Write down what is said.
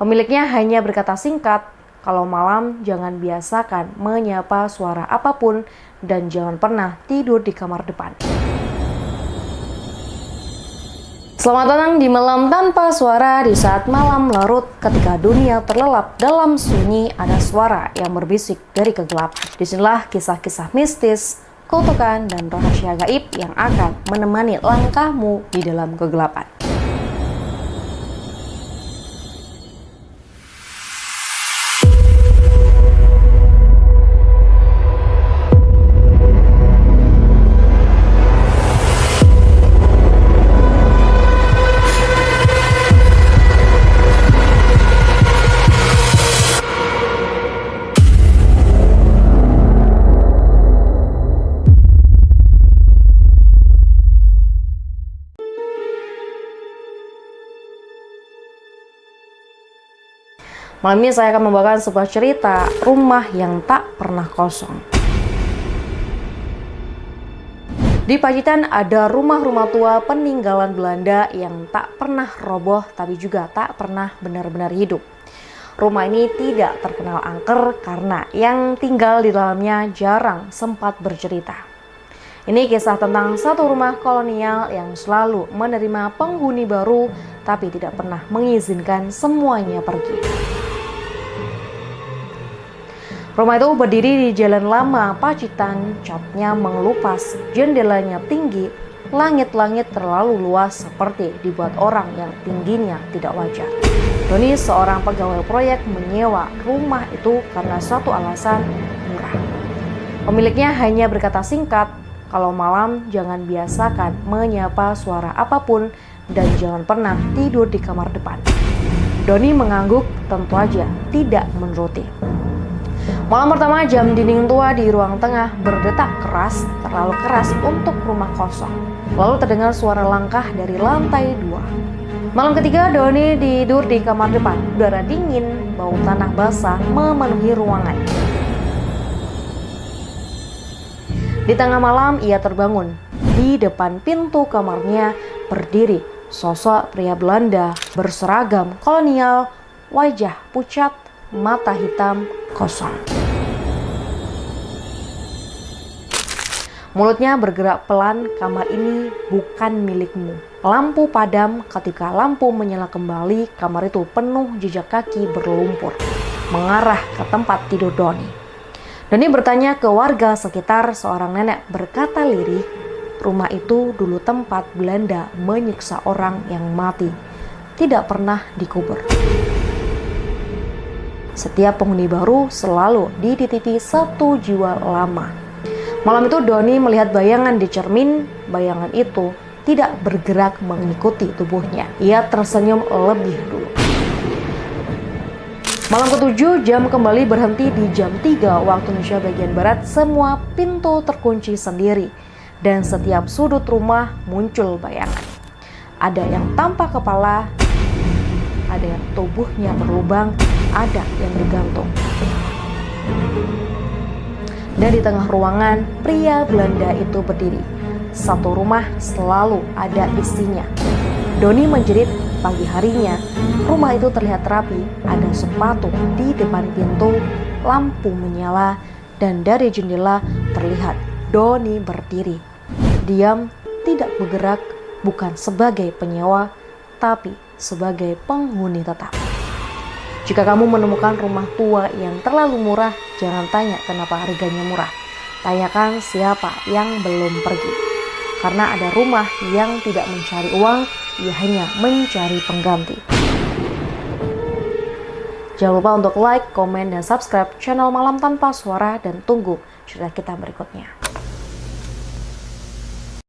Pemiliknya hanya berkata singkat, kalau malam jangan biasakan menyapa suara apapun dan jangan pernah tidur di kamar depan. Selamat datang di Malam Tanpa Suara. Di saat malam larut, ketika dunia terlelap dalam sunyi, ada suara yang berbisik dari kegelapan. Disinilah kisah-kisah mistis, kutukan, dan rahasia gaib yang akan menemani langkahmu di dalam kegelapan. Malam ini saya akan membawakan sebuah cerita rumah yang tak pernah kosong. Di Pacitan ada rumah-rumah tua peninggalan Belanda yang tak pernah roboh tapi juga tak pernah benar-benar hidup. Rumah ini tidak terkenal angker karena yang tinggal di dalamnya jarang sempat bercerita. Ini kisah tentang satu rumah kolonial yang selalu menerima penghuni baru tapi tidak pernah mengizinkan semuanya pergi. Rumah itu berdiri di Jalan Lama Pacitan, catnya mengelupas, jendelanya tinggi, langit-langit terlalu luas seperti dibuat orang yang tingginya tidak wajar. Doni, seorang pegawai proyek, menyewa rumah itu karena satu alasan, murah. Pemiliknya hanya berkata singkat, kalau malam jangan biasakan menyapa suara apapun dan jangan pernah tidur di kamar depan. Doni mengangguk, tentu aja tidak menuruti. Malam pertama, jam dinding tua di ruang tengah berdetak keras, terlalu keras untuk rumah kosong. Lalu terdengar suara langkah dari lantai 2. Malam ketiga, Doni tidur di kamar depan. Udara dingin, bau tanah basah memenuhi ruangan. Di tengah malam, ia terbangun. Di depan pintu kamarnya berdiri sosok pria Belanda berseragam kolonial, wajah pucat, mata hitam, kosong. Mulutnya bergerak pelan, kamar ini bukan milikmu. Lampu padam, ketika lampu menyala kembali, kamar itu penuh jejak kaki berlumpur, mengarah ke tempat tidur Doni. Doni bertanya ke warga sekitar, seorang nenek berkata lirih, rumah itu dulu tempat Belanda menyiksa orang yang mati, tidak pernah dikubur. Setiap penghuni baru selalu dititipi satu jiwa lama. Malam itu Doni melihat bayangan di cermin. Bayangan itu tidak bergerak mengikuti tubuhnya. Ia tersenyum lebih dulu. Malam ke-7, jam kembali berhenti di jam 3 waktu Indonesia bagian Barat. Semua pintu terkunci sendiri. Dan setiap sudut rumah muncul bayangan. Ada yang tanpa kepala, ada yang tubuhnya berlubang, ada yang digantung. Dan di tengah ruangan, pria Belanda itu berdiri. Satu rumah selalu ada isinya. Doni menjerit, pagi harinya, rumah itu terlihat rapi, ada sepatu di depan pintu, lampu menyala, dan dari jendela terlihat Doni berdiri. Diam, tidak bergerak, bukan sebagai penyewa, tapi sebagai penghuni tetap. Jika kamu menemukan rumah tua yang terlalu murah, jangan tanya kenapa harganya murah. Tanyakan siapa yang belum pergi. Karena ada rumah yang tidak mencari uang, ia hanya mencari pengganti. Jangan lupa untuk like, komen, dan subscribe channel Malam Tanpa Suara dan tunggu cerita kita berikutnya.